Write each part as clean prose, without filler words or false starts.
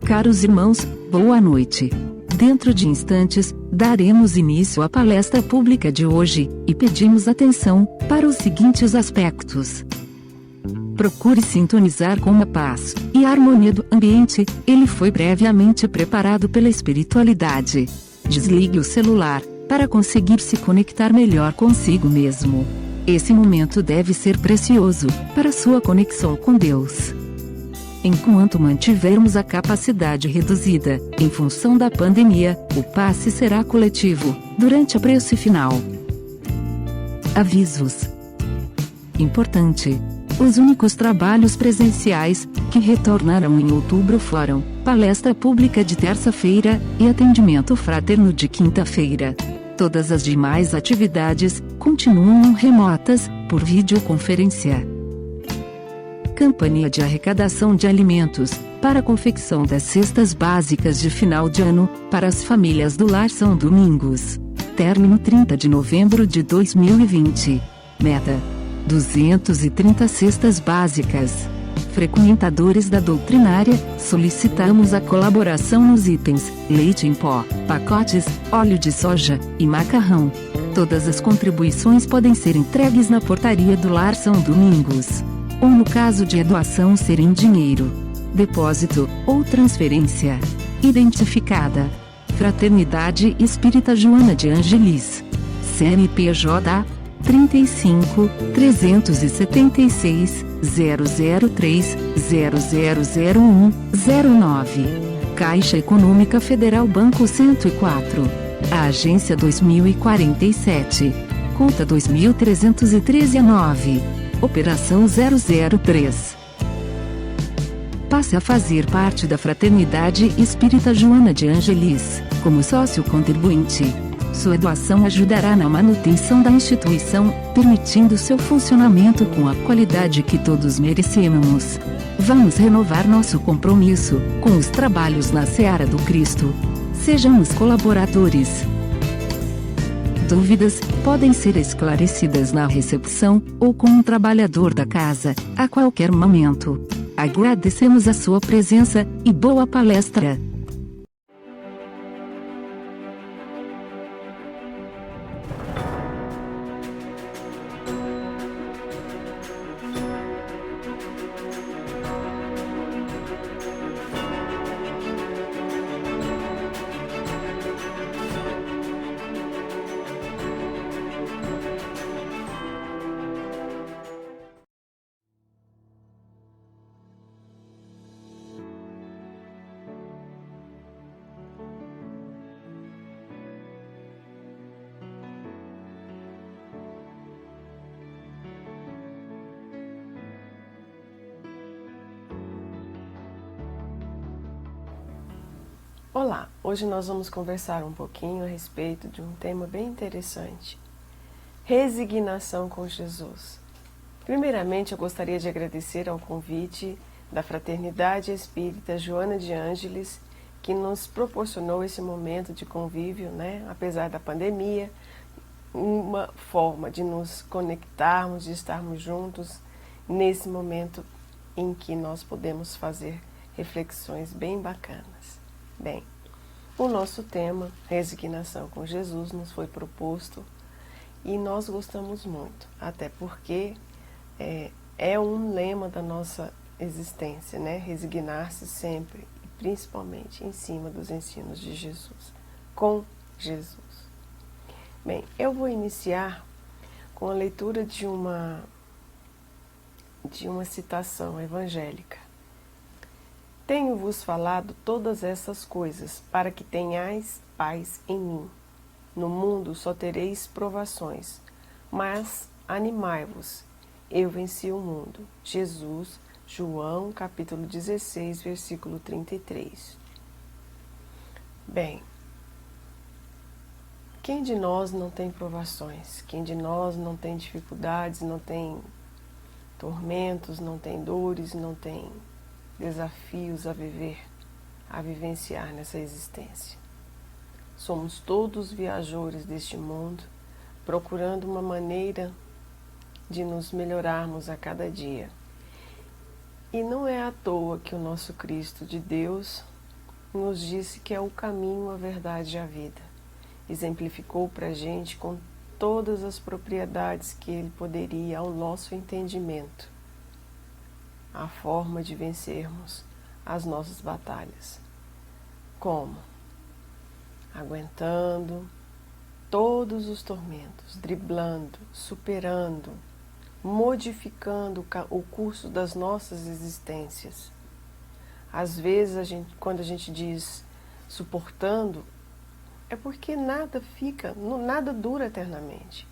Caros irmãos, boa noite. Dentro de instantes, daremos início à palestra pública de hoje, e pedimos atenção para os seguintes aspectos. Procure sintonizar com a paz e a harmonia do ambiente, ele foi previamente preparado pela espiritualidade. Desligue o celular, para conseguir se conectar melhor consigo mesmo. Esse momento deve ser precioso, para sua conexão com Deus. Enquanto mantivermos a capacidade reduzida, em função da pandemia, o passe será coletivo, durante a prece final. Avisos. Importante. Os únicos trabalhos presenciais, que retornarão em outubro foram, palestra pública de terça-feira, e atendimento fraterno de quinta-feira. Todas as demais atividades, continuam remotas, por videoconferência. Campanha de arrecadação de alimentos, para a confecção das cestas básicas de final de ano, para as famílias do Lar São Domingos. Término 30 de novembro de 2020. Meta: 230 cestas básicas. Frequentadores da doutrinária, solicitamos a colaboração nos itens: leite em pó, pacotes, óleo de soja e macarrão. Todas as contribuições podem ser entregues na portaria do Lar São Domingos. Ou no caso de doação ser em dinheiro, depósito ou transferência. Identificada: Fraternidade Espírita Joana de Ângelis. CNPJ 35 376 003 0001 09. Caixa Econômica Federal Banco 104. A Agência 2047. Conta 2313 a 9. Operação 003. Passe a fazer parte da Fraternidade Espírita Joana de Ângelis, como sócio contribuinte. Sua doação ajudará na manutenção da instituição, permitindo seu funcionamento com a qualidade que todos merecemos. Vamos renovar nosso compromisso com os trabalhos na Seara do Cristo. Sejamos colaboradores. Dúvidas podem ser esclarecidas na recepção, ou com um trabalhador da casa, a qualquer momento. Agradecemos a sua presença, e boa palestra! Olá, hoje nós vamos conversar um pouquinho a respeito de um tema bem interessante. Resignação com Jesus. Primeiramente, eu gostaria de agradecer ao convite da Fraternidade Espírita Joana de Ângelis, que nos proporcionou esse momento de convívio, apesar da pandemia, uma forma de nos conectarmos, de estarmos juntos nesse momento em que nós podemos fazer reflexões bem bacanas. Bem, o nosso tema, resignação com Jesus, nos foi proposto e nós gostamos muito, até porque é um lema da nossa existência, resignar-se sempre, e principalmente em cima dos ensinos de Jesus, com Jesus. Bem, eu vou iniciar com a leitura de uma citação evangélica. Tenho-vos falado todas essas coisas, para que tenhais paz em mim. No mundo só tereis provações, mas animai-vos, eu venci o mundo. Jesus, João, capítulo 16, versículo 33. Bem, quem de nós não tem provações? Quem de nós não tem dificuldades, não tem tormentos, não tem dores, não tem desafios a viver, a vivenciar nessa existência? Somos todos viajores deste mundo, procurando uma maneira de nos melhorarmos a cada dia. E não é à toa que o nosso Cristo de Deus nos disse que é o caminho, a verdade e a vida. Exemplificou para a gente com todas as propriedades que ele poderia, ao nosso entendimento, a forma de vencermos as nossas batalhas. Como? Aguentando todos os tormentos, driblando, superando, modificando o curso das nossas existências. Às vezes, quando a gente diz suportando, é porque nada nada dura eternamente.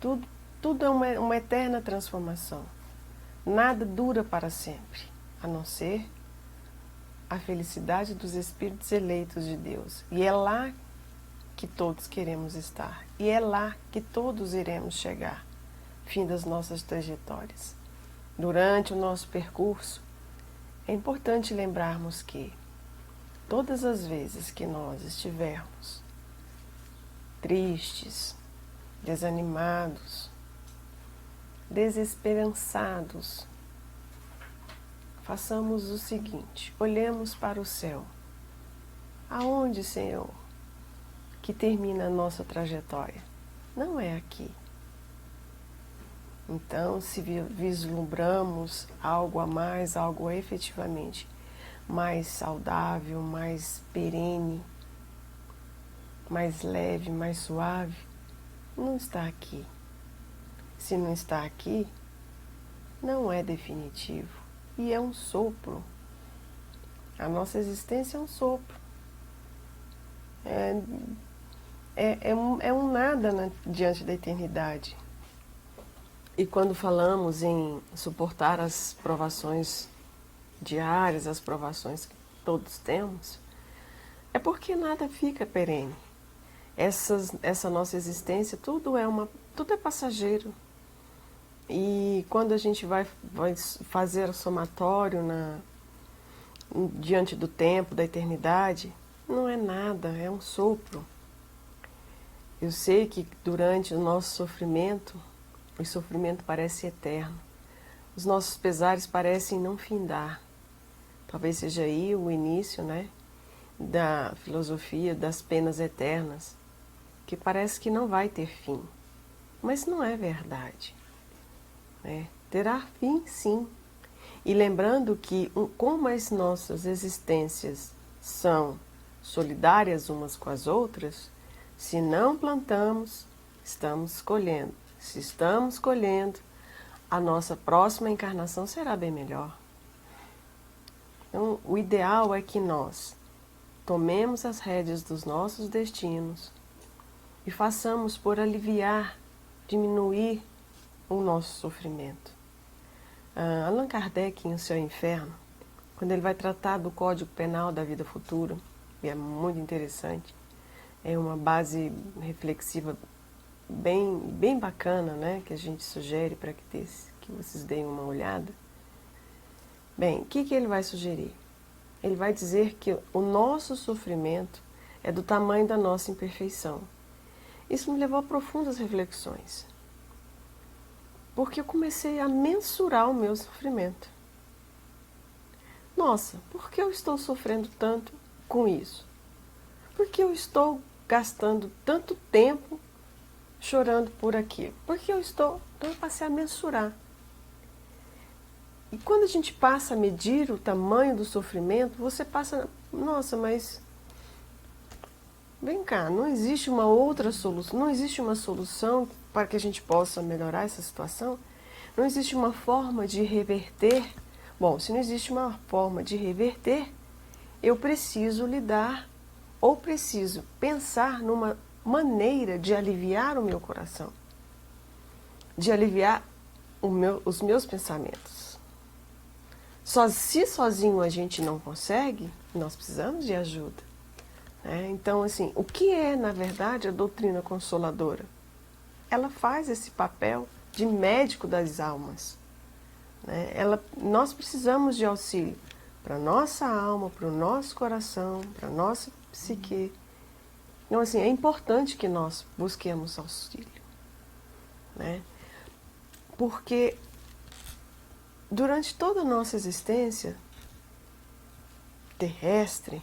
Tudo é uma eterna transformação. Nada dura para sempre, a não ser a felicidade dos espíritos eleitos de Deus. E é lá que todos queremos estar. E é lá que todos iremos chegar, fim das nossas trajetórias. Durante o nosso percurso, é importante lembrarmos que todas as vezes que nós estivermos tristes, desanimados, desesperançados, façamos o seguinte: olhemos para o céu. Aonde, Senhor, que termina a nossa trajetória? Não é aqui. Então, se vislumbramos algo a mais, algo efetivamente mais saudável, mais perene, mais leve, mais suave, não está aqui. Se não está aqui, não é definitivo. E é um sopro. A nossa existência é um sopro. É um nada diante da eternidade. E quando falamos em suportar as provações diárias, as provações que todos temos, é porque nada fica perene. Essa nossa existência, tudo é passageiro. E quando a gente vai fazer o somatório diante do tempo, da eternidade, não é nada, é um sopro. Eu sei que durante o nosso sofrimento, o sofrimento parece eterno. Os nossos pesares parecem não findar. Talvez seja aí o início, da filosofia das penas eternas, que parece que não vai ter fim. Mas não é verdade. Terá fim, sim. E lembrando que, como as nossas existências são solidárias umas com as outras, se não plantamos, estamos colhendo. Se estamos colhendo, a nossa próxima encarnação será bem melhor. Então, o ideal é que nós tomemos as rédeas dos nossos destinos e façamos por aliviar, diminuir o nosso sofrimento. Allan Kardec, em O Seu Inferno, quando ele vai tratar do Código Penal da vida futura, e é muito interessante, é uma base reflexiva bem bacana, que a gente sugere para que vocês deem uma olhada. Bem, o que ele vai sugerir? Ele vai dizer que o nosso sofrimento é do tamanho da nossa imperfeição. Isso me levou a profundas reflexões, porque eu comecei a mensurar o meu sofrimento. Nossa, por que eu estou sofrendo tanto com isso? Por que eu estou gastando tanto tempo chorando por aquilo? Porque então eu passei a mensurar. E quando a gente passa a medir o tamanho do sofrimento, você passa, nossa, mas vem cá, não existe uma outra solução, não existe uma solução para que a gente possa melhorar essa situação? Não existe uma forma de reverter? Bom, se não existe uma forma de reverter, eu preciso lidar ou preciso pensar numa maneira de aliviar o meu coração, de aliviar os meus pensamentos. Se sozinho a gente não consegue, nós precisamos de ajuda. Então, assim, o que é, na verdade, a doutrina consoladora? Ela faz esse papel de médico das almas. Nós precisamos de auxílio para a nossa alma, para o nosso coração, para a nossa psique. Então, assim, é importante que nós busquemos auxílio. Porque durante toda a nossa existência terrestre,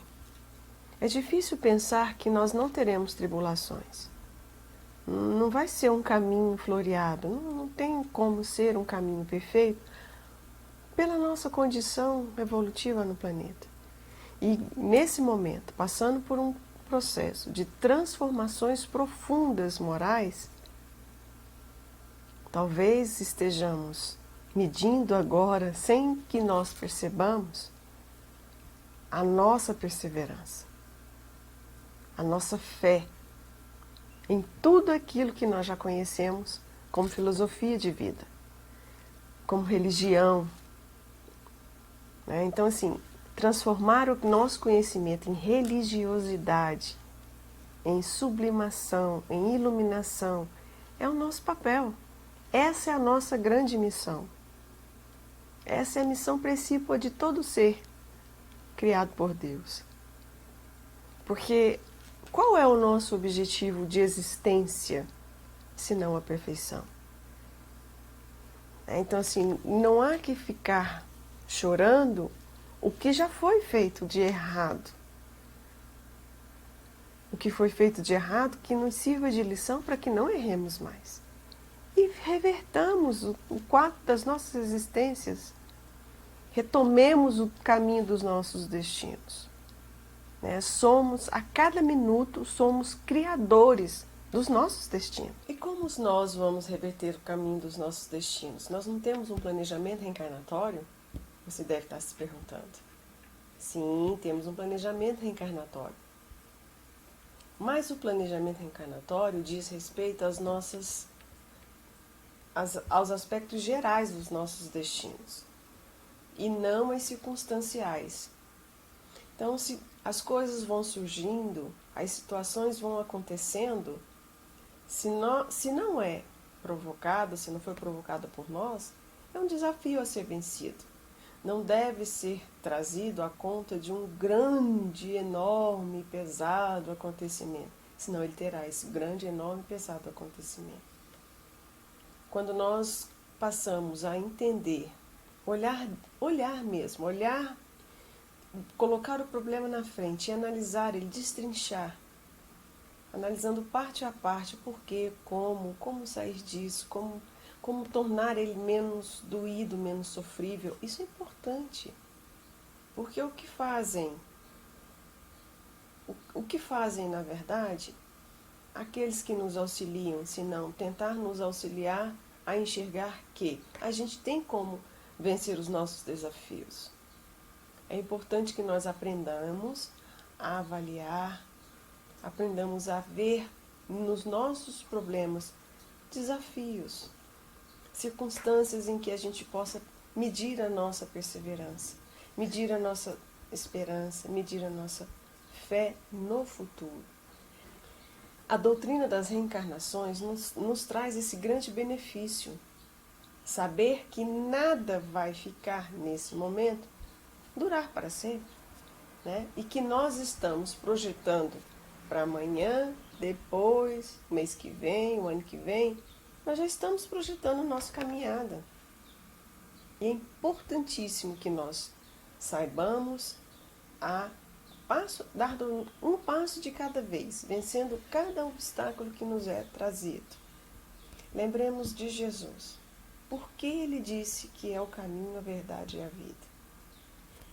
É difícil pensar que nós não teremos tribulações. Não vai ser um caminho floreado, não tem como ser um caminho perfeito pela nossa condição evolutiva no planeta. E nesse momento, passando por um processo de transformações profundas morais, talvez estejamos medindo agora, sem que nós percebamos, a nossa perseverança, a nossa fé em tudo aquilo que nós já conhecemos como filosofia de vida, como religião. Então, assim, transformar o nosso conhecimento em religiosidade, em sublimação, em iluminação, é o nosso papel. Essa é a nossa grande missão. Essa é a missão principal de todo ser criado por Deus. Porque qual é o nosso objetivo de existência, se não a perfeição? Então, assim, não há que ficar chorando o que já foi feito de errado. O que foi feito de errado que nos sirva de lição para que não erremos mais. E revertamos o quadro das nossas existências. Retomemos o caminho dos nossos destinos. Somos, a cada minuto, somos criadores dos nossos destinos. E como nós vamos reverter o caminho dos nossos destinos? Nós não temos um planejamento reencarnatório? Você deve estar se perguntando. Sim, temos um planejamento reencarnatório. Mas o planejamento reencarnatório diz respeito aos aspectos gerais dos nossos destinos, e não as circunstanciais. Então, se as coisas vão surgindo, as situações vão acontecendo, se não é provocada, se não foi provocada por nós, é um desafio a ser vencido. Não deve ser trazido à conta de um grande, enorme, pesado acontecimento, senão ele terá esse grande, enorme, pesado acontecimento. Quando nós passamos a entender, olhar mesmo, colocar o problema na frente e analisar ele, destrinchar, analisando parte a parte, por quê, como sair disso, como tornar ele menos doído, menos sofrível. Isso é importante, porque o que fazem, na verdade, aqueles que nos auxiliam, se não tentar nos auxiliar a enxergar que a gente tem como vencer os nossos desafios. É importante que nós aprendamos a avaliar, aprendamos a ver nos nossos problemas desafios, circunstâncias em que a gente possa medir a nossa perseverança, medir a nossa esperança, medir a nossa fé no futuro. A doutrina das reencarnações nos traz esse grande benefício, saber que nada vai ficar nesse momento durar para sempre, e que nós estamos projetando para amanhã, depois, mês que vem, o ano que vem, nós já estamos projetando a nossa caminhada. E é importantíssimo que nós saibamos dar um passo de cada vez, vencendo cada obstáculo que nos é trazido. Lembremos de Jesus. Por que ele disse que é o caminho, a verdade e a vida?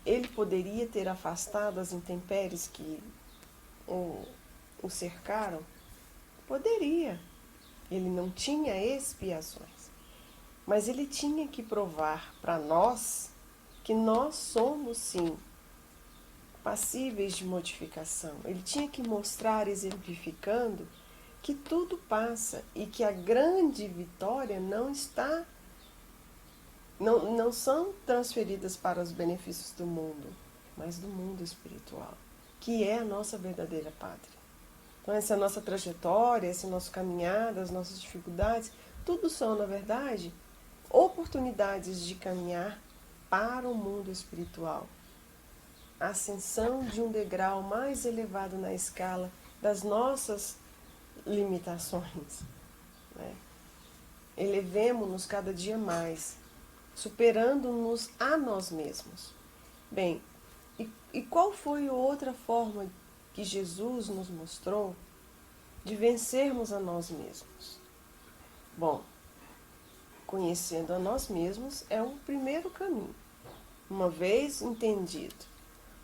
Ele poderia ter afastado as intempéries que o cercaram? Poderia. Ele não tinha expiações. Mas ele tinha que provar para nós que nós somos, sim, passíveis de modificação. Ele tinha que mostrar, exemplificando, que tudo passa e que a grande vitória não são transferidas para os benefícios do mundo, mas do mundo espiritual, que é a nossa verdadeira pátria. Então, essa nossa trajetória, esse nosso caminhada, as nossas dificuldades, tudo são, na verdade, oportunidades de caminhar para o mundo espiritual. A ascensão de um degrau mais elevado na escala das nossas limitações. Elevemo-nos cada dia mais, superando-nos a nós mesmos. Bem, e qual foi outra forma que Jesus nos mostrou de vencermos a nós mesmos? Bom, conhecendo a nós mesmos é um primeiro caminho. Uma vez entendido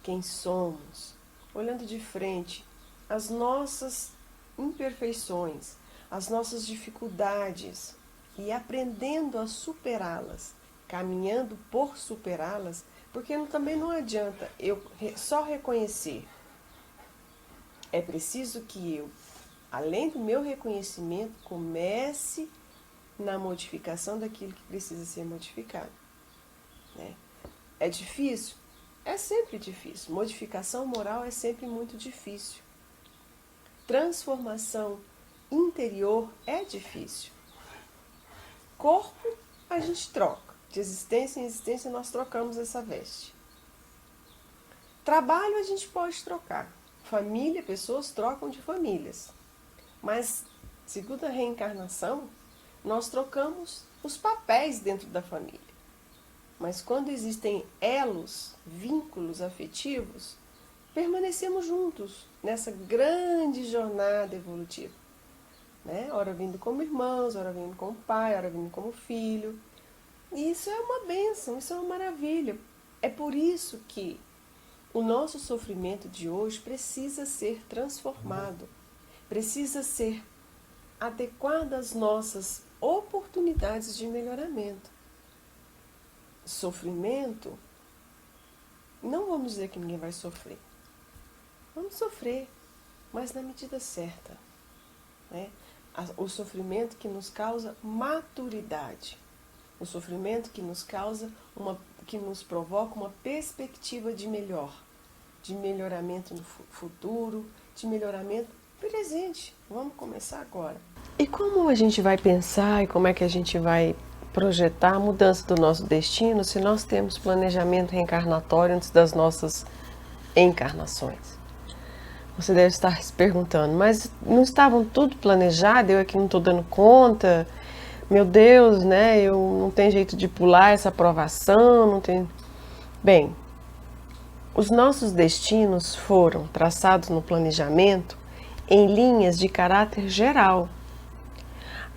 quem somos, olhando de frente as nossas imperfeições, as nossas dificuldades e aprendendo a superá-las, caminhando por superá-las, porque também não adianta eu só reconhecer. É preciso que eu, além do meu reconhecimento, comece na modificação daquilo que precisa ser modificado. Né? É difícil? É sempre difícil. Modificação moral é sempre muito difícil. Transformação interior é difícil. Corpo a gente troca. De existência em existência nós trocamos essa veste. Trabalho a gente pode trocar. Família, pessoas trocam de famílias. Mas, segundo a reencarnação, nós trocamos os papéis dentro da família. Mas quando existem elos, vínculos afetivos, permanecemos juntos nessa grande jornada evolutiva. Né? Ora vindo como irmãos, ora vindo como pai, ora vindo como filho. E isso é uma bênção, isso é uma maravilha. É por isso que o nosso sofrimento de hoje precisa ser transformado, precisa ser adequado às nossas oportunidades de melhoramento. Sofrimento, não vamos dizer que ninguém vai sofrer. Vamos sofrer, mas na medida certa. Né? O sofrimento que nos causa maturidade. O sofrimento que nos causa que nos provoca uma perspectiva de melhor, de melhoramento no futuro, de melhoramento presente. Vamos começar agora. E como a gente vai pensar e como é que a gente vai projetar a mudança do nosso destino se nós temos planejamento reencarnatório antes das nossas encarnações? Você deve estar se perguntando, mas não estavam tudo planejado? Eu aqui não estou dando conta? Meu Deus, né? Eu não tenho jeito de pular essa provação, não tem. Bem, os nossos destinos foram traçados no planejamento em linhas de caráter geral.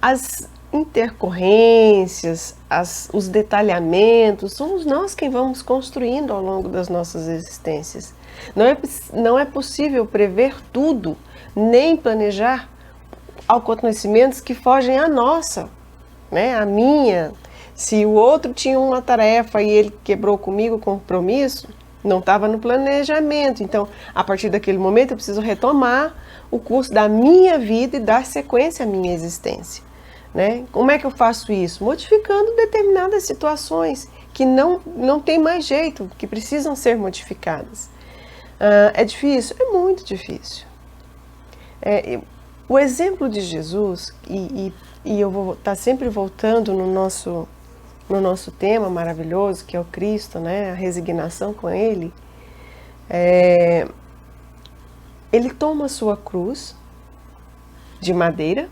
As intercorrências, os detalhamentos, somos nós quem vamos construindo ao longo das nossas existências. Não é possível prever tudo, nem planejar acontecimentos que fogem à nossa, né? A minha. Se o outro tinha uma tarefa e ele quebrou comigo o compromisso, não estava no planejamento. Então, a partir daquele momento, eu preciso retomar o curso da minha vida e dar sequência à minha existência. Né? Como é que eu faço isso? Modificando determinadas situações que não tem mais jeito, que precisam ser modificadas. É difícil? É muito difícil. O exemplo de Jesus, e eu vou estar sempre voltando no nosso tema maravilhoso, que é o Cristo, né? A resignação com Ele, Ele toma a sua cruz de madeira,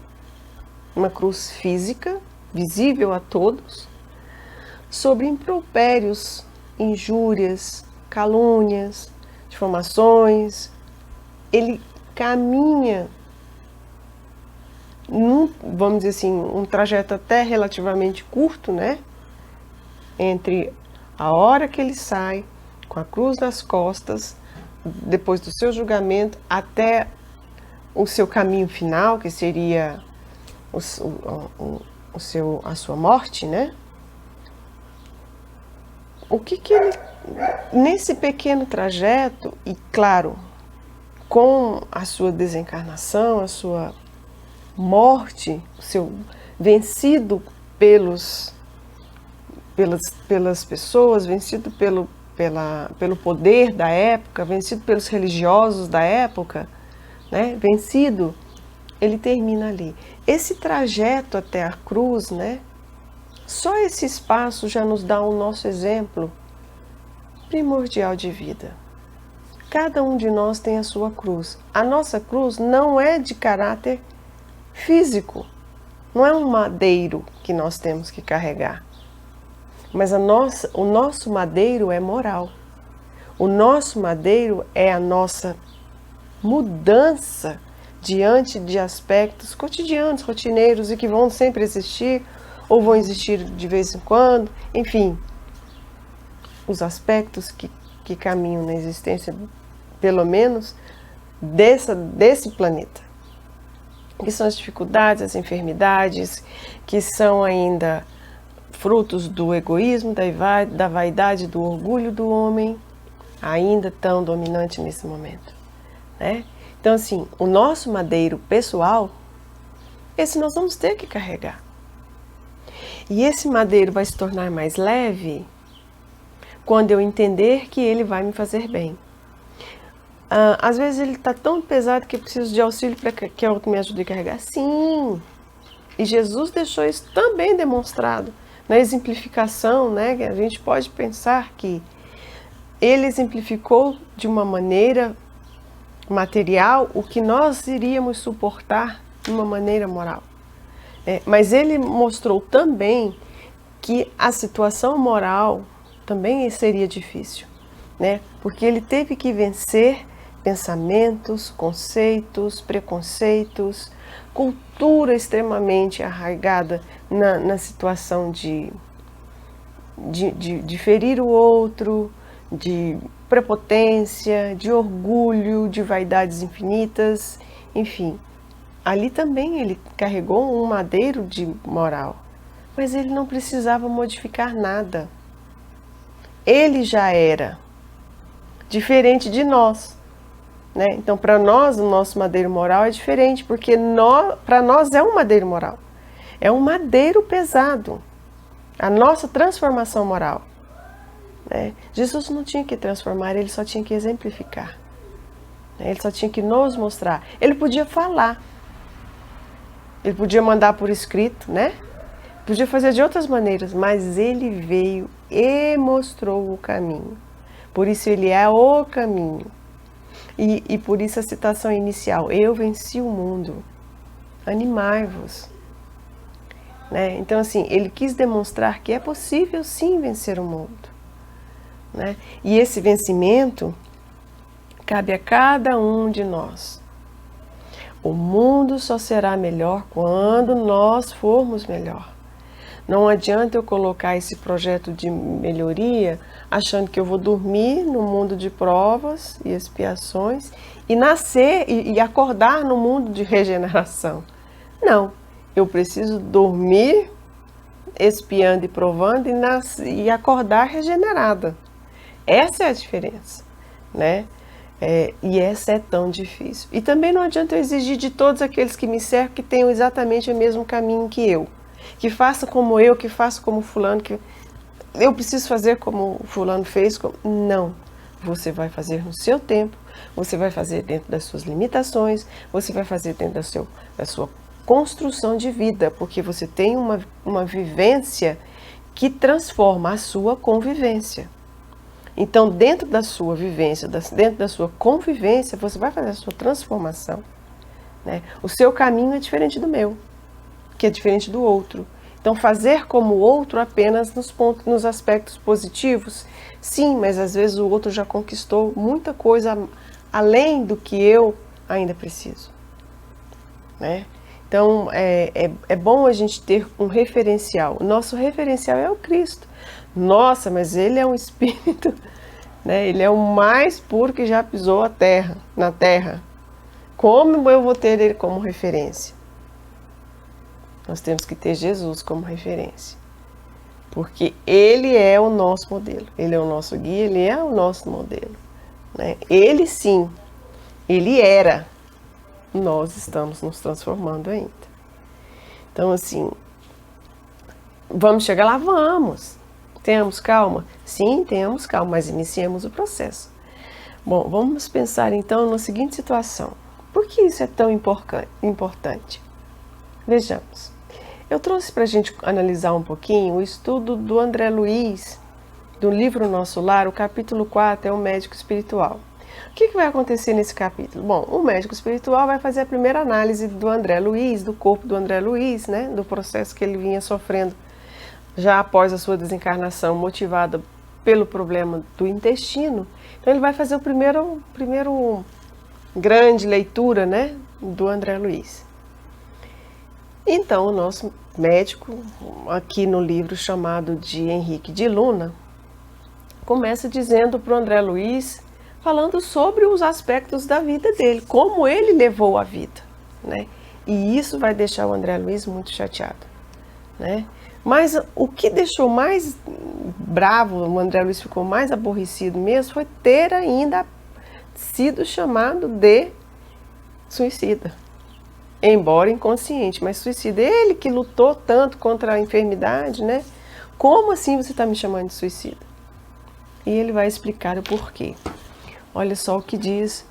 uma cruz física, visível a todos, sobre impropérios, injúrias, calúnias, difamações. Ele caminha, vamos dizer assim, um trajeto até relativamente curto, né? Entre a hora que ele sai, com a cruz nas costas, depois do seu julgamento, até o seu caminho final, que seria a sua morte, né? O que ele, nesse pequeno trajeto, e claro, com a sua desencarnação, a sua morte, o seu vencido pelas pessoas, vencido pelo poder da época, vencido pelos religiosos da época, né? Vencido, ele termina ali. Esse trajeto até a cruz, né? Só esse espaço já nos dá o nosso exemplo primordial de vida. Cada um de nós tem a sua cruz. A nossa cruz não é de caráter físico, não é um madeiro que nós temos que carregar. Mas o nosso madeiro é moral. O nosso madeiro é a nossa mudança diante de aspectos cotidianos, rotineiros e que vão sempre existir ou vão existir de vez em quando, enfim, os aspectos que caminham na existência, pelo menos, desse planeta. Que são as dificuldades, as enfermidades, que são ainda frutos do egoísmo, da vaidade, do orgulho do homem, ainda tão dominante nesse momento, né? Então, assim, o nosso madeiro pessoal, esse nós vamos ter que carregar. E esse madeiro vai se tornar mais leve quando eu entender que ele vai me fazer bem. Às vezes ele está tão pesado que eu preciso de auxílio para que outro me ajude a carregar. Sim! E Jesus deixou isso também demonstrado na exemplificação, né? A gente pode pensar que ele exemplificou de uma maneira material o que nós iríamos suportar de uma maneira moral. Mas ele mostrou também que a situação moral também seria difícil, né? Porque ele teve que vencer pensamentos, conceitos, preconceitos, cultura extremamente arraigada na situação de ferir o outro, de prepotência, de orgulho, de vaidades infinitas, enfim. Ali também ele carregou um madeiro de moral, mas ele não precisava modificar nada. Ele já era diferente de nós, né? Então, para nós, o nosso madeiro moral é diferente, porque para nós é um madeiro moral, é um madeiro pesado, a nossa transformação moral, né? Jesus não tinha que transformar, ele só tinha que exemplificar, né? Ele só tinha que nos mostrar. Ele podia falar, ele podia mandar por escrito, né? Podia fazer de outras maneiras, mas ele veio e mostrou o caminho. Por isso ele é o caminho. E por isso a citação inicial, eu venci o mundo, animai-vos. Né? Então, assim, ele quis demonstrar que é possível sim vencer o mundo. Né? E esse vencimento cabe a cada um de nós. O mundo só será melhor quando nós formos melhor. Não adianta eu colocar esse projeto de melhoria achando que eu vou dormir no mundo de provas e expiações e nascer e acordar no mundo de regeneração. Não, eu preciso dormir expiando e provando e acordar regenerada. Essa é a diferença, né? E essa é tão difícil. E também não adianta eu exigir de todos aqueles que me cercam que tenham exatamente o mesmo caminho que eu. Que faça como eu, que faça como fulano, que eu preciso fazer como fulano fez. Não, você vai fazer no seu tempo, você vai fazer dentro das suas limitações, você vai fazer dentro da sua construção de vida, porque você tem uma vivência que transforma a sua convivência. Então, dentro da sua vivência, dentro da sua convivência, você vai fazer a sua transformação, né? O seu caminho é diferente do meu, que é diferente do outro. Então, fazer como o outro apenas nos aspectos positivos, sim, mas às vezes o outro já conquistou muita coisa além do que eu ainda preciso, né? Então, é bom a gente ter um referencial. O nosso referencial é o Cristo. Nossa, mas ele é um espírito, né? Ele é o mais puro que já pisou na terra. Como eu vou ter ele como referência? Nós temos que ter Jesus como referência, porque ele é o nosso modelo, ele é o nosso guia, ele é o nosso modelo, né? Ele sim, ele era, nós estamos nos transformando ainda. Então, assim, vamos chegar lá? Vamos. Temos calma? Sim, temos calma, mas iniciemos o processo. Bom, vamos pensar então na seguinte situação. Por que isso é tão importante? Vejamos. Eu trouxe para a gente analisar um pouquinho o estudo do André Luiz, do livro Nosso Lar, o capítulo 4 é o médico espiritual. O que vai acontecer nesse capítulo? Bom, o médico espiritual vai fazer a primeira análise do André Luiz, do corpo do André Luiz, né, do processo que ele vinha sofrendo já após a sua desencarnação, motivada pelo problema do intestino. Então ele vai fazer o primeiro grande leitura, né, do André Luiz. Então, o nosso médico, aqui no livro chamado de Henrique de Luna, começa dizendo para o André Luiz, falando sobre os aspectos da vida dele, como ele levou a vida, né? E isso vai deixar o André Luiz muito chateado, né? Mas o que deixou mais bravo, o André Luiz ficou mais aborrecido mesmo, foi ter ainda sido chamado de suicida. Embora inconsciente, mas suicida. Ele que lutou tanto contra a enfermidade, né? Como assim você está me chamando de suicida? E ele vai explicar o porquê. Olha só o que diz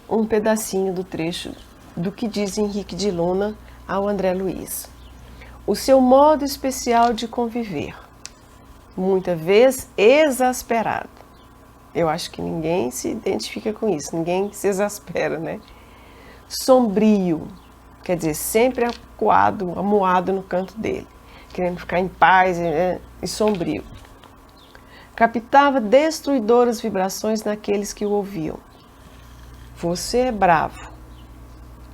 um pedacinho do trecho do que diz Henrique de Luna ao André Luiz. O seu modo especial de conviver, muitas vezes exasperado. Eu acho que ninguém se identifica com isso, ninguém se exaspera, né? Sombrio, quer dizer, sempre acuado, amuado no canto dele, querendo ficar em paz, né? E sombrio. Captava destruidoras vibrações naqueles que o ouviam. Você é bravo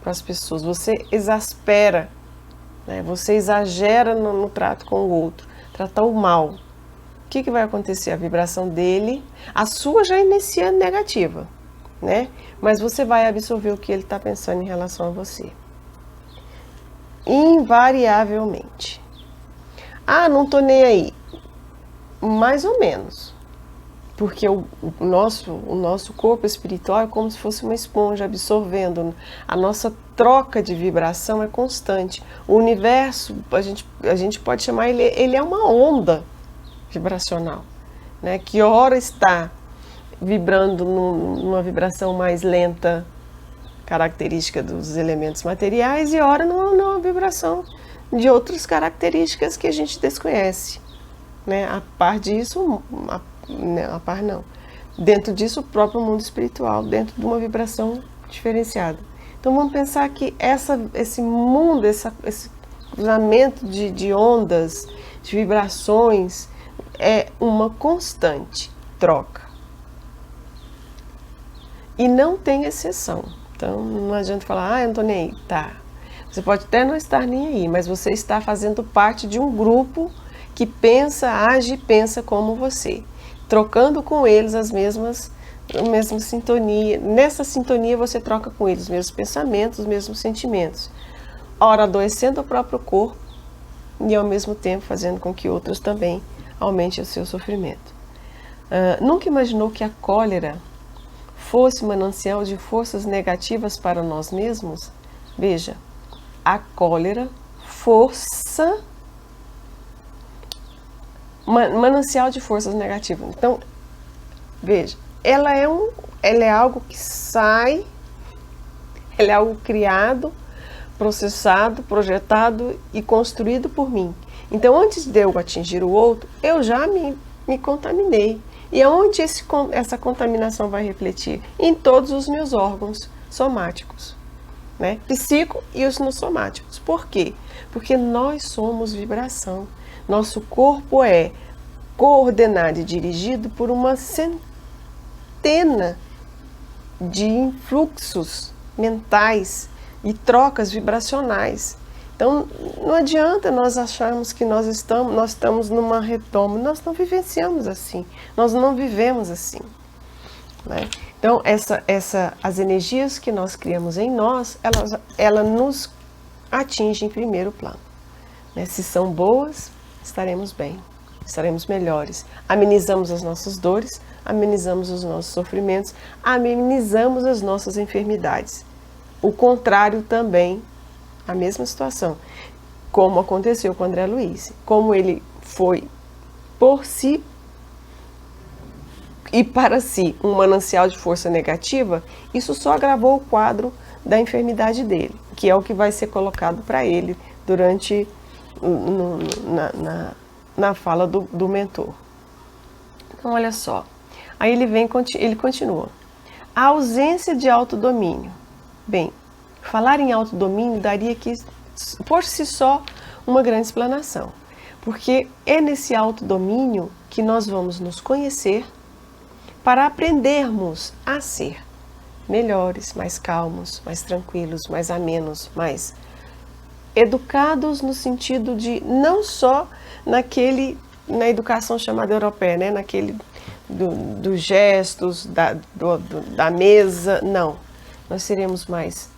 com as pessoas, você exaspera, né? Você exagera no trato com o outro, trata o mal. O que vai acontecer? A vibração dele, a sua já iniciando negativa, né? Mas você vai absorver o que ele está pensando em relação a você. Invariavelmente. Ah, não tô nem aí. Mais ou menos. Porque o nosso corpo espiritual é como se fosse uma esponja absorvendo. A nossa troca de vibração é constante. O universo, a gente pode chamar ele é uma onda vibracional, né? Que ora está vibrando numa vibração mais lenta, característica dos elementos materiais, e ora numa vibração de outras características que a gente desconhece, né? A par disso, a par não. Dentro disso, o próprio mundo espiritual, dentro de uma vibração diferenciada. Então vamos pensar que esse mundo, esse cruzamento de ondas, de vibrações, é uma constante troca. E não tem exceção. Então não adianta falar, eu não estou nem aí. Tá. Você pode até não estar nem aí, mas você está fazendo parte de um grupo que pensa, age e pensa como você. Trocando com eles a mesma sintonia. Nessa sintonia você troca com eles os mesmos pensamentos, os mesmos sentimentos. Ora adoecendo o próprio corpo e ao mesmo tempo fazendo com que outros também aumentem o seu sofrimento. Nunca imaginou que a cólera fosse manancial de forças negativas para nós mesmos? Veja, a cólera, força, manancial de forças negativas. Então, veja, ela é algo que sai, ela é algo criado, processado, projetado e construído por mim. Então, antes de eu atingir o outro, eu já me contaminei. E aonde essa contaminação vai refletir? Em todos os meus órgãos somáticos, né? Psico e os não somáticos. Por quê? Porque nós somos vibração. Nosso corpo é coordenado e dirigido por uma centena de influxos mentais e trocas vibracionais. Então, não adianta nós acharmos que nós estamos numa retoma. Nós não vivenciamos assim. Nós não vivemos assim, né? Então, as energias que nós criamos em nós, ela nos atinge em primeiro plano, né? Se são boas, estaremos bem, estaremos melhores. Amenizamos as nossas dores, amenizamos os nossos sofrimentos, amenizamos as nossas enfermidades. O contrário também, a mesma situação, como aconteceu com o André Luiz. Como ele foi por si e para si um manancial de força negativa, isso só agravou o quadro da enfermidade dele, que é o que vai ser colocado para ele durante na fala do mentor. Então, olha só. Aí ele continua. A ausência de autodomínio. Bem, falar em autodomínio daria aqui, por si só, uma grande explanação. Porque é nesse autodomínio que nós vamos nos conhecer para aprendermos a ser. melhores, mais calmos, mais tranquilos, mais amenos, mais educados no sentido de não só na educação chamada europeia, né? Naquele dos gestos, da mesa, não. Nós seremos mais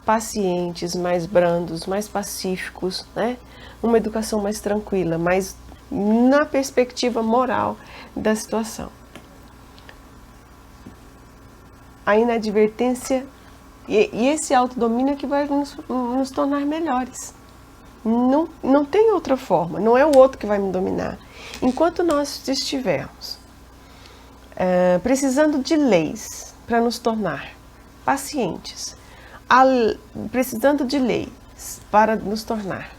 pacientes, mais brandos, mais pacíficos, né? Uma educação mais tranquila, mais na perspectiva moral da situação. A inadvertência e esse autodomínio é que vai nos tornar melhores. Não tem outra forma, não é o outro que vai me dominar. Enquanto nós estivermos precisando de leis para nos tornar pacientes, precisando de leis para nos tornar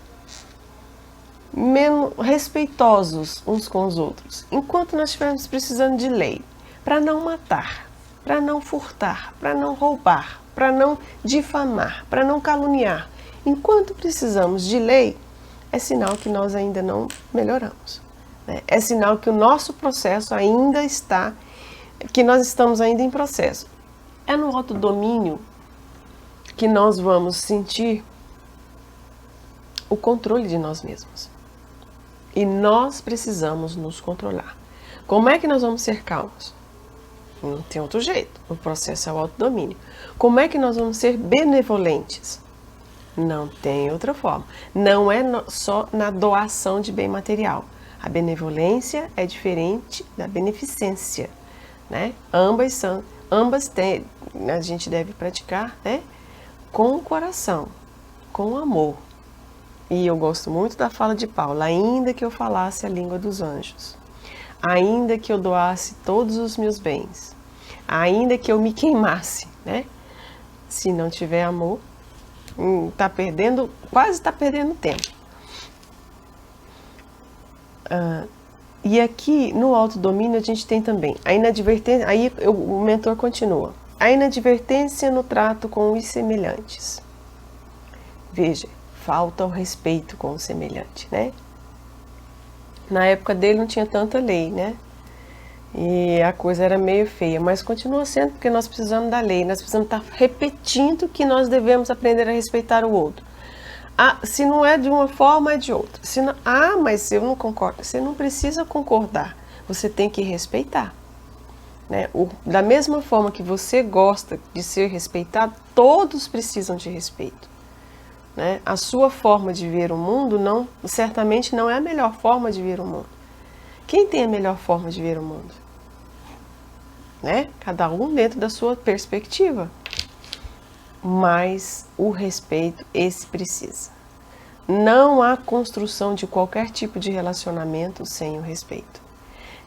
menos respeitosos uns com os outros, enquanto nós estivermos precisando de lei para não matar, para não furtar, para não roubar, para não difamar, para não caluniar, enquanto precisamos de lei, é sinal que nós ainda não melhoramos, né? É sinal que o nosso processo ainda está, que nós estamos ainda em processo. É no autodomínio que nós vamos sentir o controle de nós mesmos. E nós precisamos nos controlar. Como é que nós vamos ser calmos? Não tem outro jeito. O processo é o autodomínio. Como é que nós vamos ser benevolentes? Não tem outra forma. Não é só na doação de bem material. A benevolência é diferente da beneficência, né? Ambas têm, a gente deve praticar, né? Com o coração, com o amor. E eu gosto muito da fala de Paulo: ainda que eu falasse a língua dos anjos, ainda que eu doasse todos os meus bens, ainda que eu me queimasse, né? Se não tiver amor, quase está perdendo tempo. E aqui no autodomínio a gente tem também a inadvertência, aí o mentor continua, a inadvertência no trato com os semelhantes. Veja, falta o respeito com o semelhante, né? Na época dele não tinha tanta lei, né? E a coisa era meio feia, mas continua sendo, porque nós precisamos da lei, nós precisamos estar repetindo que nós devemos aprender a respeitar o outro. Se não é de uma forma, é de outra. Mas eu não concordo. Você não precisa concordar, você tem que respeitar, né? Da mesma forma que você gosta de ser respeitado, todos precisam de respeito, né? A sua forma de ver o mundo certamente não é a melhor forma de ver o mundo. Quem tem a melhor forma de ver o mundo? Né? Cada um dentro da sua perspectiva. Mas o respeito, esse precisa. Não há construção de qualquer tipo de relacionamento sem o respeito.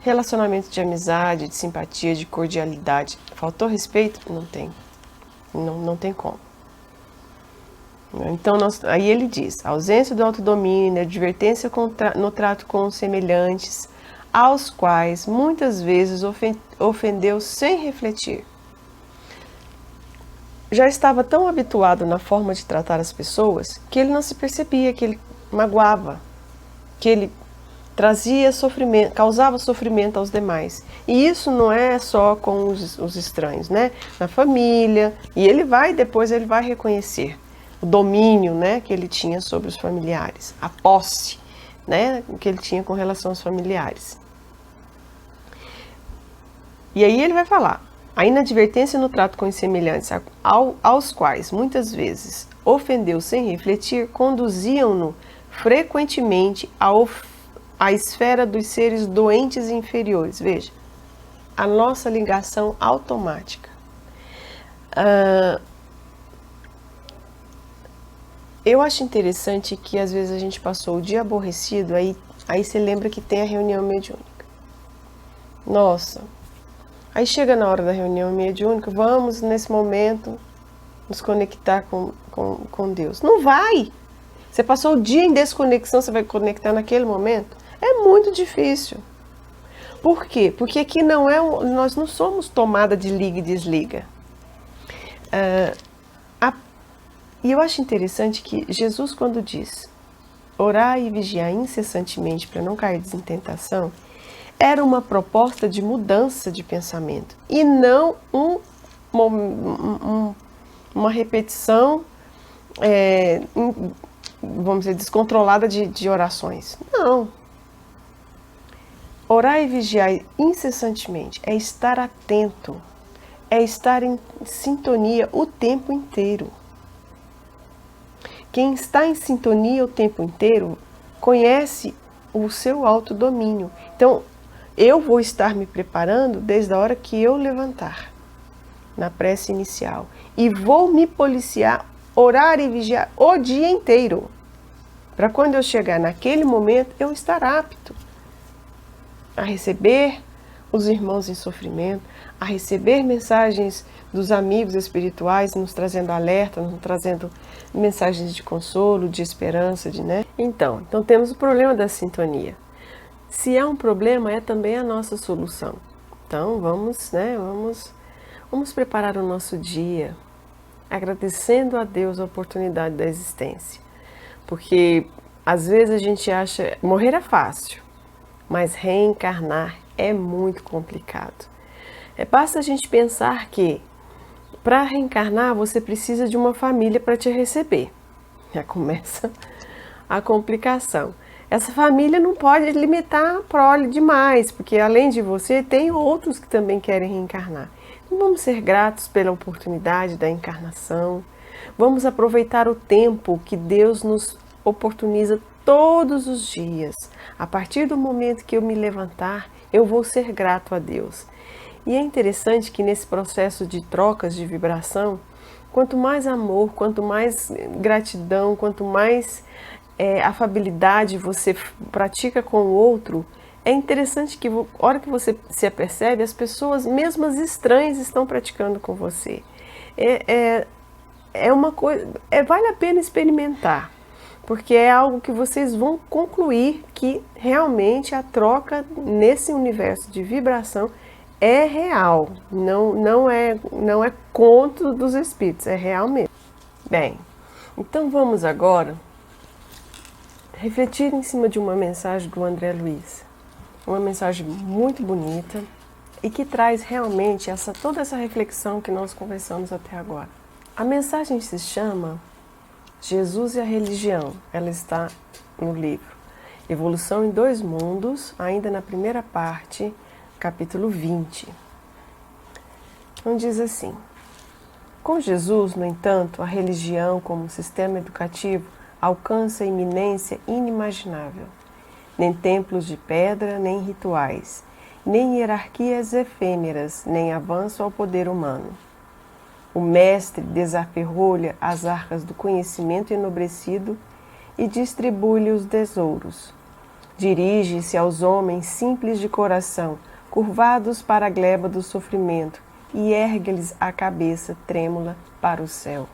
Relacionamento de amizade, de simpatia, de cordialidade. Faltou respeito? Não tem. Não tem como. Então, aí ele diz: a ausência do autodomínio, a advertência no trato com os semelhantes, aos quais muitas vezes ofendeu sem refletir. Já estava tão habituado na forma de tratar as pessoas que ele não se percebia que ele magoava, que ele trazia sofrimento, causava sofrimento aos demais. E isso não é só com os estranhos, né? Na família, e depois ele vai reconhecer o domínio, né, que ele tinha sobre os familiares, a posse, né, que ele tinha com relação aos familiares. E aí ele vai falar: a inadvertência no trato com os semelhantes, aos quais muitas vezes ofendeu sem refletir, conduziam-no frequentemente à esfera dos seres doentes e inferiores. Veja, a nossa ligação automática. Eu acho interessante que às vezes a gente passou o dia aborrecido, aí você lembra que tem a reunião mediúnica. Nossa, aí chega na hora da reunião mediúnica, vamos nesse momento nos conectar com Deus. Não vai! Você passou o dia em desconexão, você vai conectar naquele momento? É muito difícil. Por quê? Porque aqui nós não somos tomada de liga e desliga. E eu acho interessante que Jesus, quando diz orar e vigiar incessantemente para não cair em tentação, era uma proposta de mudança de pensamento e não uma repetição, vamos dizer, descontrolada de orações. Não. Orar e vigiar incessantemente é estar atento, é estar em sintonia o tempo inteiro. Quem está em sintonia o tempo inteiro conhece o seu autodomínio. Então, eu vou estar me preparando desde a hora que eu levantar, na prece inicial. E vou me policiar, orar e vigiar o dia inteiro. Para quando eu chegar naquele momento, eu estar apto a receber os irmãos em sofrimento, a receber mensagens dos amigos espirituais, nos trazendo alerta, nos trazendo mensagens de consolo, de esperança, né? Então temos o problema da sintonia. Se é um problema, é também a nossa solução. Então vamos preparar o nosso dia, agradecendo a Deus a oportunidade da existência. Porque às vezes a gente acha, morrer é fácil, mas reencarnar é muito complicado. Basta a gente pensar que para reencarnar você precisa de uma família para te receber. Já começa a complicação. Essa família não pode limitar a prole demais, porque além de você, tem outros que também querem reencarnar. Então vamos ser gratos pela oportunidade da encarnação. Vamos aproveitar o tempo que Deus nos oportuniza todos os dias. A partir do momento que eu me levantar, eu vou ser grato a Deus. E é interessante que nesse processo de trocas de vibração, quanto mais amor, quanto mais gratidão, quanto mais afabilidade você pratica com o outro, é interessante que, a hora que você se apercebe, as pessoas, mesmo as estranhas, estão praticando com você. É uma coisa, vale a pena experimentar, porque é algo que vocês vão concluir que realmente a troca nesse universo de vibração é real, não é conto dos espíritos, é real mesmo. Bem, então vamos agora refletir em cima de uma mensagem do André Luiz. Uma mensagem muito bonita e que traz realmente toda essa reflexão que nós conversamos até agora. A mensagem se chama Jesus e a Religião. Ela está no livro Evolução em Dois Mundos, ainda na primeira parte, capítulo 20. Então diz assim: com Jesus, no entanto, a religião como sistema educativo alcança iminência inimaginável. Nem templos de pedra, nem rituais, nem hierarquias efêmeras, nem avanço ao poder humano. O mestre desaferrolha as arcas do conhecimento enobrecido e distribui-lhe os tesouros. Dirige-se aos homens simples de coração, curvados para a gleba do sofrimento, e ergue-lhes a cabeça trêmula para o céu.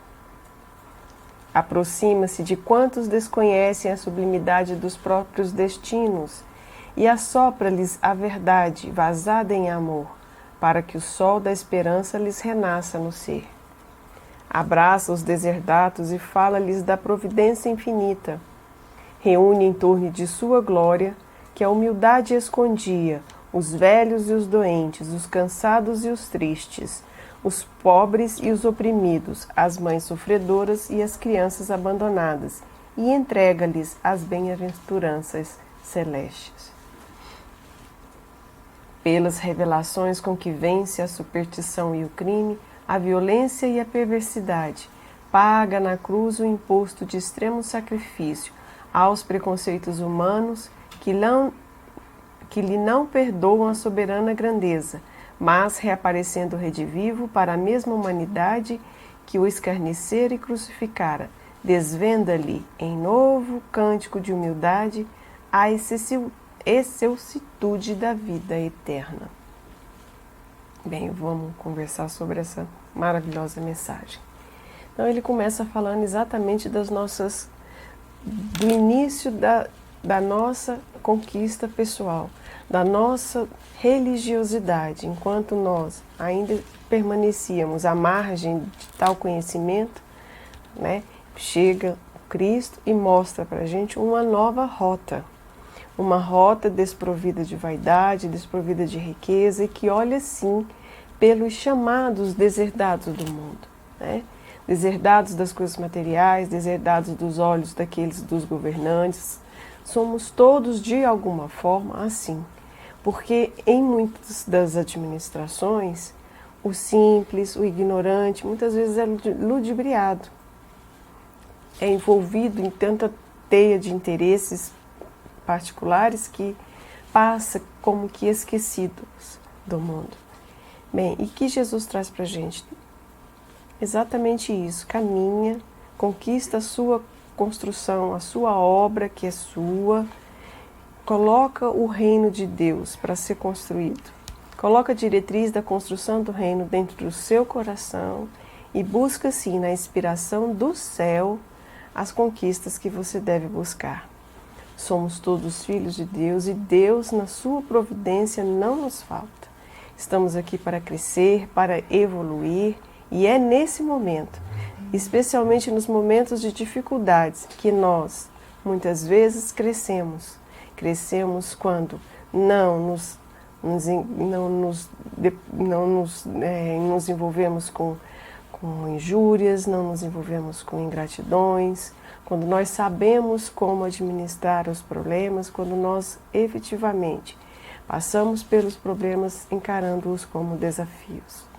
Aproxima-se de quantos desconhecem a sublimidade dos próprios destinos e assopra-lhes a verdade vazada em amor, para que o sol da esperança lhes renasça no ser. Abraça os deserdatos e fala-lhes da providência infinita. Reúne em torno de sua glória, que a humildade escondia, os velhos e os doentes, os cansados e os tristes, os pobres e os oprimidos, as mães sofredoras e as crianças abandonadas, e entrega-lhes as bem-aventuranças celestes. Pelas revelações com que vence a superstição e o crime, a violência e a perversidade, paga na cruz o imposto de extremo sacrifício aos preconceitos humanos que lhe não perdoam a soberana grandeza, mas reaparecendo redivivo para a mesma humanidade que o escarnecera e crucificara, desvenda-lhe em novo cântico de humildade a excelsitude da vida eterna. Bem, vamos conversar sobre essa maravilhosa mensagem. Então ele começa falando exatamente do início da nossa conquista pessoal, da nossa religiosidade, enquanto nós ainda permanecíamos à margem de tal conhecimento, né? Chega o Cristo e mostra para a gente uma nova rota, uma rota desprovida de vaidade, desprovida de riqueza e que olha sim pelos chamados deserdados do mundo, né? Deserdados das coisas materiais, deserdados dos olhos daqueles dos governantes. Somos todos, de alguma forma, assim. Porque em muitas das administrações, o simples, o ignorante, muitas vezes é ludibriado. É envolvido em tanta teia de interesses particulares que passa como que esquecidos do mundo. Bem, e que Jesus traz para a gente? Exatamente isso, caminha, conquista a sua construção, a sua obra que é sua, coloca o reino de Deus para ser construído, coloca a diretriz da construção do reino dentro do seu coração e busca sim na inspiração do céu as conquistas que você deve buscar. Somos todos filhos de Deus e Deus na sua providência não nos falta. Estamos aqui para crescer, para evoluir. E é nesse momento, especialmente nos momentos de dificuldades, que nós, muitas vezes, crescemos. Crescemos quando não nos envolvemos com injúrias, não nos envolvemos com ingratidões, quando nós sabemos como administrar os problemas, quando nós efetivamente passamos pelos problemas encarando-os como desafios.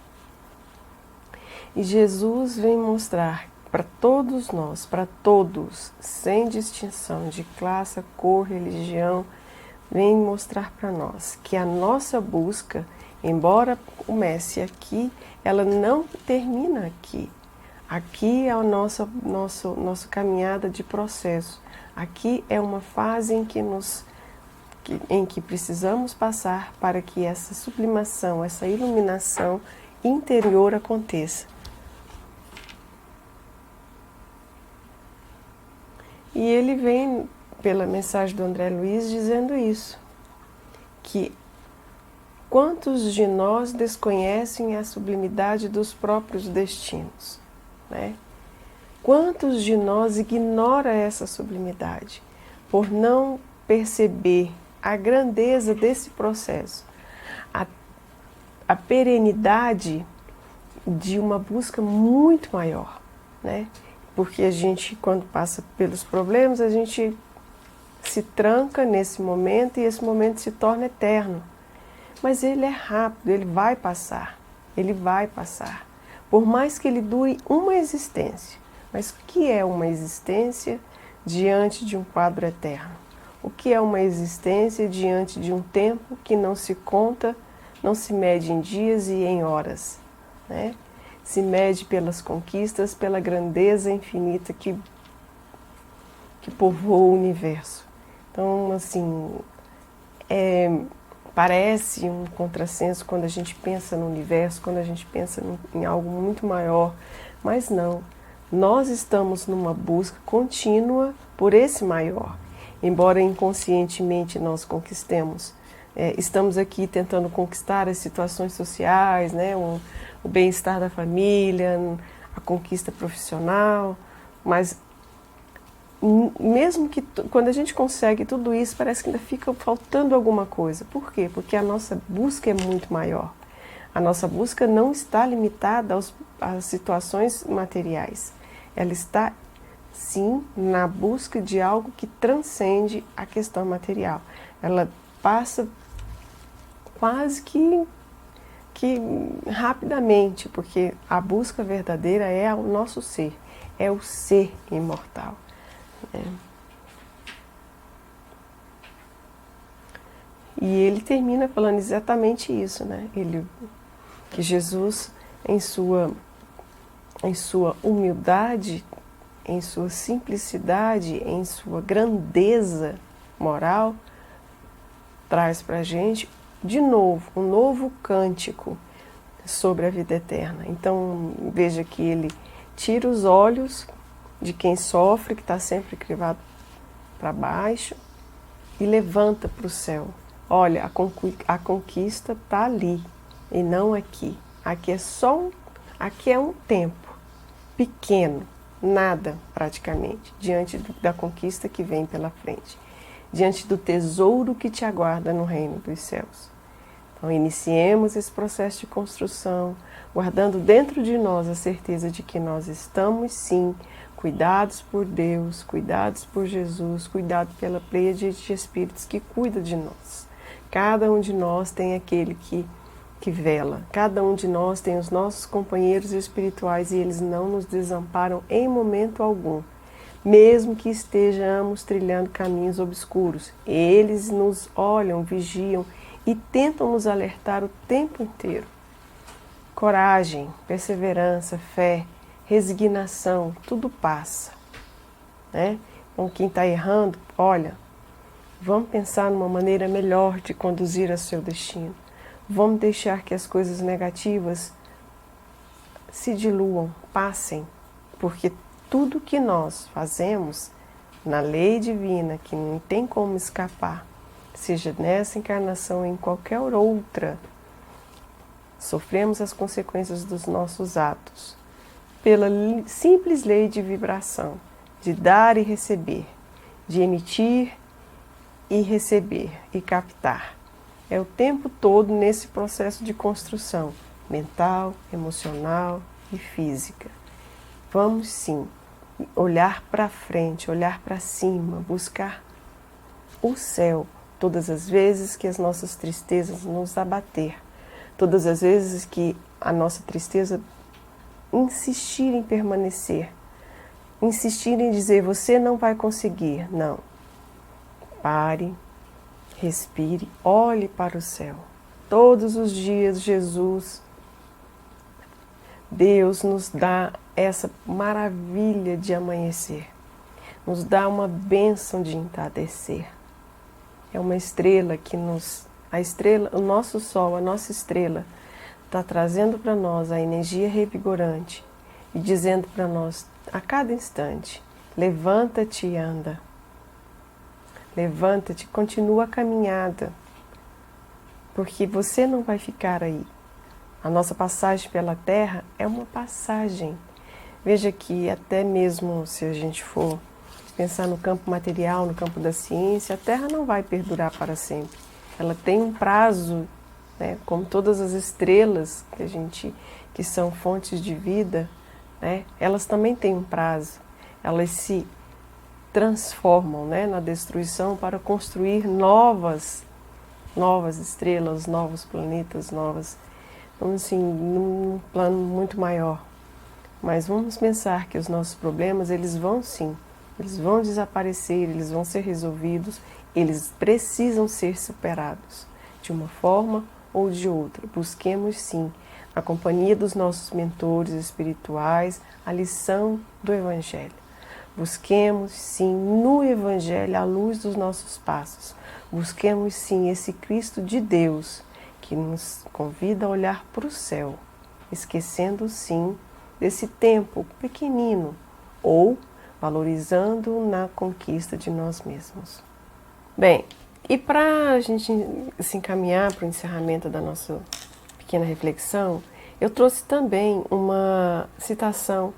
E Jesus vem mostrar para todos nós, para todos, sem distinção de classe, cor, religião, vem mostrar para nós que a nossa busca, embora comece aqui, ela não termina aqui. Aqui é a nossa caminhada de processo. Aqui é uma fase em que precisamos passar para que essa sublimação, essa iluminação interior aconteça. E ele vem, pela mensagem do André Luiz, dizendo isso, que quantos de nós desconhecem a sublimidade dos próprios destinos, né? Quantos de nós ignora essa sublimidade por não perceber a grandeza desse processo, a perenidade de uma busca muito maior, né? Porque a gente, quando passa pelos problemas, a gente se tranca nesse momento e esse momento se torna eterno. Mas ele é rápido, ele vai passar, ele vai passar. Por mais que ele dure uma existência. Mas o que é uma existência diante de um quadro eterno? O que é uma existência diante de um tempo que não se conta, não se mede em dias e em horas, né? Se mede pelas conquistas, pela grandeza infinita que povoa o universo. Então, assim, parece um contrassenso quando a gente pensa no universo, quando a gente pensa em algo muito maior, mas não. Nós estamos numa busca contínua por esse maior, embora inconscientemente nós conquistemos. Estamos aqui tentando conquistar as situações sociais, né? O bem-estar da família, a conquista profissional, mas mesmo que quando a gente consegue tudo isso, parece que ainda fica faltando alguma coisa. Por quê? Porque a nossa busca é muito maior. A nossa busca não está limitada às situações materiais. Ela está, sim, na busca de algo que transcende a questão material. Ela passa quase que rapidamente, porque a busca verdadeira é o nosso ser, é o ser imortal. E ele termina falando exatamente isso, né? Que Jesus, em sua humildade, em sua simplicidade, em sua grandeza moral, traz para a gente, de novo, um novo cântico sobre a vida eterna. Então, veja que ele tira os olhos de quem sofre, que está sempre crivado para baixo, e levanta para o céu. Olha, a conquista está ali, e não aqui. Aqui é um tempo pequeno, nada praticamente, diante da conquista que vem pela frente, diante do tesouro que te aguarda no reino dos céus. Então, iniciemos esse processo de construção, guardando dentro de nós a certeza de que nós estamos, sim, cuidados por Deus, cuidados por Jesus, cuidados pela pleiade de espíritos que cuida de nós. Cada um de nós tem aquele que vela, cada um de nós tem os nossos companheiros espirituais e eles não nos desamparam em momento algum. Mesmo que estejamos trilhando caminhos obscuros, eles nos olham, vigiam e tentam nos alertar o tempo inteiro. Coragem, perseverança, fé, resignação, tudo passa, né? Então quem está errando, olha, vamos pensar numa maneira melhor de conduzir a seu destino. Vamos deixar que as coisas negativas se diluam, passem, porque tudo que nós fazemos na lei divina, que não tem como escapar, seja nessa encarnação ou em qualquer outra, sofremos as consequências dos nossos atos, pela simples lei de vibração, de dar e receber, de emitir e receber e captar. É o tempo todo nesse processo de construção mental, emocional e física. Vamos sim olhar para frente, olhar para cima, buscar o céu todas as vezes que as nossas tristezas nos abater, todas as vezes que a nossa tristeza insistir em permanecer, insistir em dizer você não vai conseguir, não. Pare, respire, olhe para o céu. Todos os dias Jesus, Deus nos dá essa maravilha de amanhecer, nos dá uma bênção de entardecer. É uma estrela que o nosso sol, a nossa estrela, está trazendo para nós a energia revigorante e dizendo para nós a cada instante, levanta-te e anda. Levanta-te, continua a caminhada, porque você não vai ficar aí. A nossa passagem pela Terra é uma passagem. Veja que até mesmo se a gente for pensar no campo material, no campo da ciência, a Terra não vai perdurar para sempre. Ela tem um prazo, né, como todas as estrelas que são fontes de vida, né, elas também têm um prazo. Elas se transformam, né, na destruição para construir novas estrelas, novos planetas, vamos assim, num plano muito maior. Mas vamos pensar que os nossos problemas, eles vão desaparecer, eles vão ser resolvidos, eles precisam ser superados de uma forma ou de outra. Busquemos sim, a companhia dos nossos mentores espirituais, a lição do Evangelho. Busquemos sim no Evangelho a luz dos nossos passos. Busquemos sim esse Cristo de Deus que nos convida a olhar para o céu, esquecendo sim desse tempo pequenino ou valorizando na conquista de nós mesmos. Bem, e para a gente se encaminhar para o encerramento da nossa pequena reflexão, eu trouxe também uma citação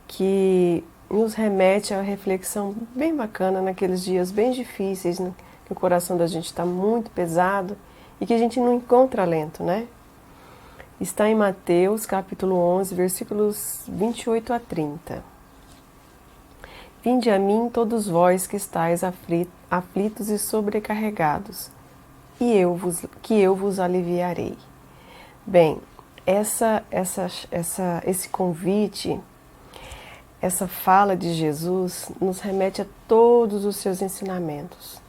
que nos remete a uma reflexão bem bacana naqueles dias bem difíceis, né, que o coração da gente está muito pesado e que a gente não encontra alento, né? Está em Mateus, capítulo 11, versículos 28 a 30. Vinde a mim todos vós que estáis aflitos e sobrecarregados, e que eu vos aliviarei. Bem, esse convite, essa fala de Jesus nos remete a todos os seus ensinamentos,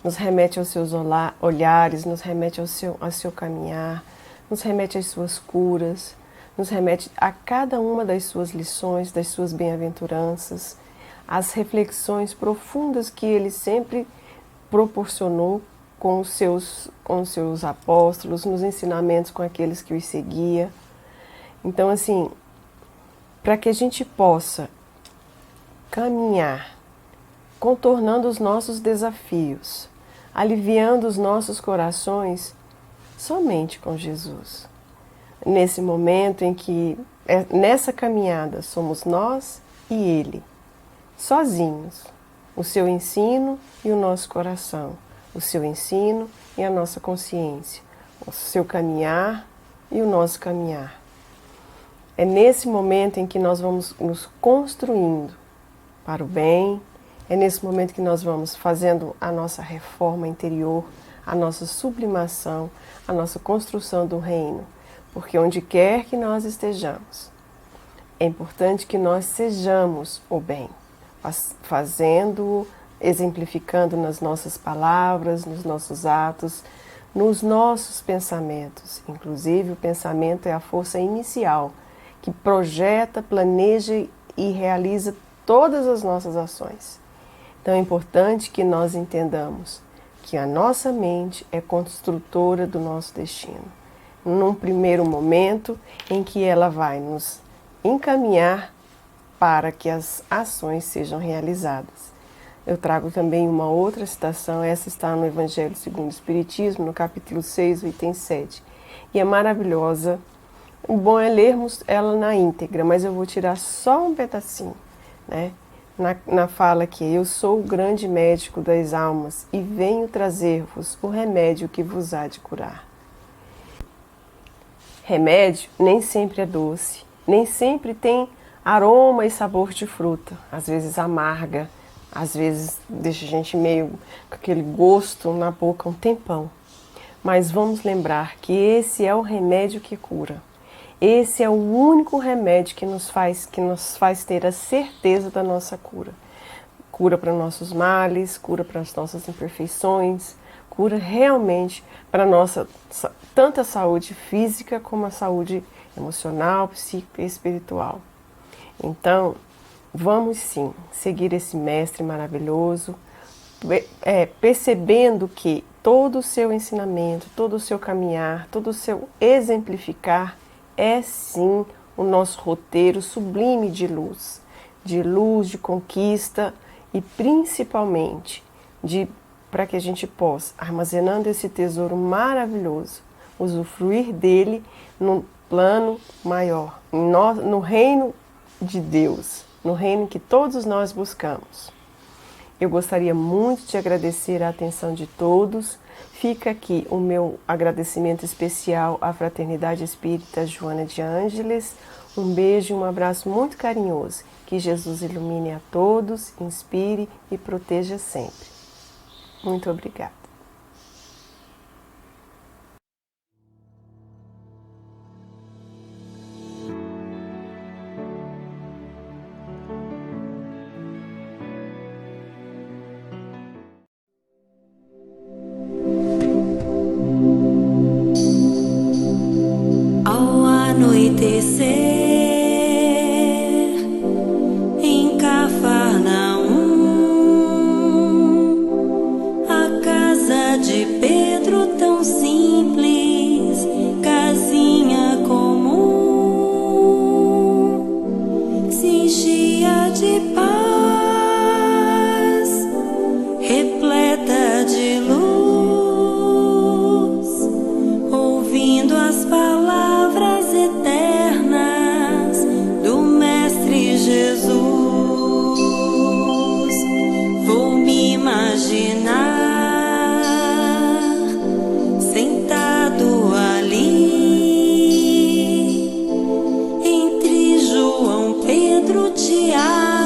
nos remete aos seus olhares, nos remete ao seu caminhar, nos remete às suas curas, nos remete a cada uma das suas lições, das suas bem-aventuranças, as reflexões profundas que ele sempre proporcionou com os seus apóstolos, nos ensinamentos com aqueles que os seguia. Então, assim, para que a gente possa caminhar, contornando os nossos desafios, aliviando os nossos corações, somente com Jesus. Nesse momento em que, nessa caminhada, somos nós e Ele, sozinhos, o seu ensino e o nosso coração, o seu ensino e a nossa consciência, o seu caminhar e o nosso caminhar. É nesse momento em que nós vamos nos construindo para o bem, é nesse momento que nós vamos fazendo a nossa reforma interior, a nossa sublimação, a nossa construção do reino. Porque onde quer que nós estejamos, é importante que nós sejamos o bem, fazendo, exemplificando nas nossas palavras, nos nossos atos, nos nossos pensamentos. Inclusive, o pensamento é a força inicial que projeta, planeja e realiza todas as nossas ações. Então é importante que nós entendamos que a nossa mente é construtora do nosso destino. Num primeiro momento em que ela vai nos encaminhar para que as ações sejam realizadas. Eu trago também uma outra citação, essa está no Evangelho segundo o Espiritismo, no capítulo 6, o item 7. E é maravilhosa. O bom é lermos ela na íntegra, mas eu vou tirar só um pedacinho, né? Na fala que eu sou o grande médico das almas e venho trazer-vos o remédio que vos há de curar. Remédio nem sempre é doce, nem sempre tem aroma e sabor de fruta, às vezes amarga, às vezes deixa a gente meio com aquele gosto na boca um tempão. Mas vamos lembrar que esse é o remédio que cura. Esse é o único remédio que nos faz ter a certeza da nossa cura. Cura para nossos males, cura para as nossas imperfeições, cura realmente para a nossa tanto a saúde física como a saúde emocional, psíquica e espiritual. Então, vamos sim seguir esse mestre maravilhoso, percebendo que todo o seu ensinamento, todo o seu caminhar, todo o seu exemplificar é sim o nosso roteiro sublime de luz, de conquista e principalmente para que a gente possa, armazenando esse tesouro maravilhoso, usufruir dele no plano maior, no reino de Deus, no reino que todos nós buscamos. Eu gostaria muito de agradecer a atenção de todos. Fica aqui o meu agradecimento especial à Fraternidade Espírita Joana de Ângeles. Um beijo e um abraço muito carinhoso. Que Jesus ilumine a todos, inspire e proteja sempre. Muito obrigada. Anoitecer em Cafarnaum, a casa de Pedro tão simples, casinha comum, se enchia de paz, repleta de luz, ouvindo as palavras eternas do Mestre Jesus. Vou me imaginar sentado ali entre João, Pedro, Tiago